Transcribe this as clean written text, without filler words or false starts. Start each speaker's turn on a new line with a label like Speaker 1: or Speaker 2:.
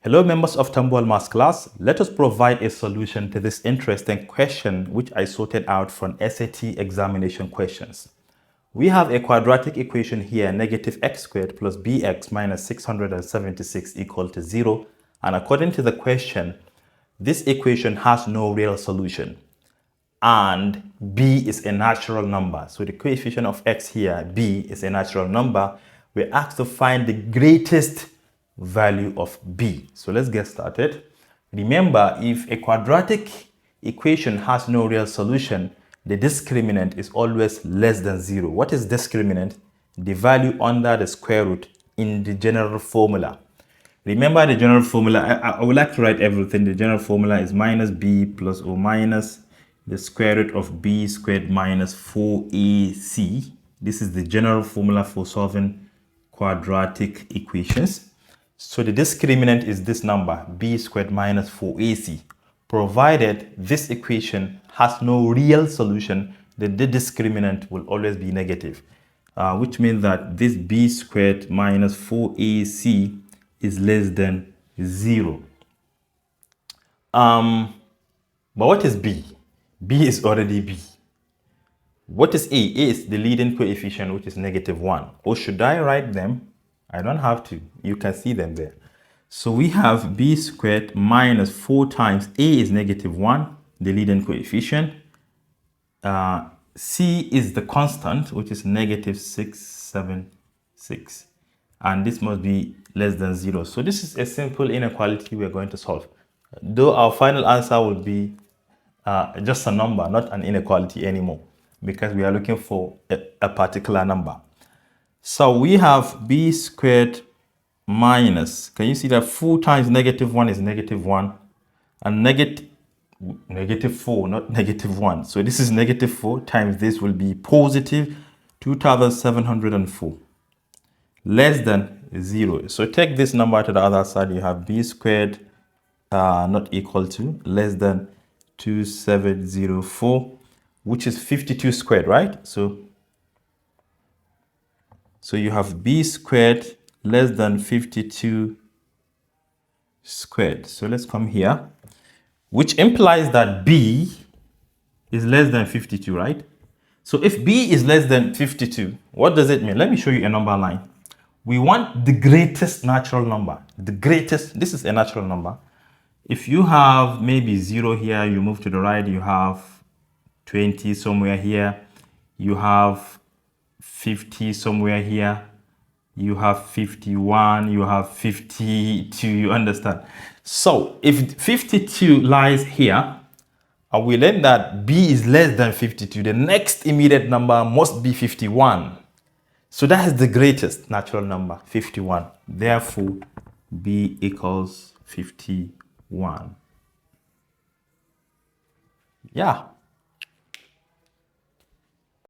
Speaker 1: Hello members of Tambol Math class. Let us provide a solution to this interesting question which I sorted out from SAT examination questions. We have a quadratic equation here, negative x squared plus bx minus 676 equal to 0. And according to the question, this equation has no real solution. And b is a natural number. So the coefficient of x here, b, is a natural number. We're asked to find the greatest value of b. So let's get started. Remember, if a quadratic equation has no real solution, the discriminant is always less than 0. What is discriminant? The value under the square root in the general formula. Remember the general formula. I would like to write everything. The general formula is minus b plus or minus the square root of b squared minus 4ac. This is the general formula for solving quadratic equations. So the discriminant is this number, b squared minus 4ac. Provided this equation has no real solution, then the discriminant will always be negative, which means that this b squared minus 4ac is less than 0. But what is b? b is already b. What is a? A is the leading coefficient, which is -1. Or should I write them? I don't have to. You can see them there. So we have b squared minus 4 times a is -1, the leading coefficient. C is the constant, which is -676. And this must be less than 0. So this is a simple inequality we're going to solve. Though our final answer will be just a number, not an inequality anymore, because we are looking for a particular number. So we have b squared minus, can you see that 4 times -1 is -1, and -4, not -1. So this is -4 times this will be positive 2704, less than 0. So take this number to the other side. You have b squared not equal to, less than 2704, which is 52 squared, right? So you have b squared less than 52 squared. So let's come here, which implies that b is less than 52, right? So if b is less than 52, what does it mean? Let me show you a number line. We want the greatest natural number. The greatest, this is a natural number. If you have maybe 0 here, you move to the right, you have 20 somewhere here, you have 50 somewhere here, you have 51, you have 52, you understand? So if 52 lies here, and we learn that b is less than 52, the next immediate number must be 51. So that is the greatest natural number, 51. Therefore, b equals 51. Yeah.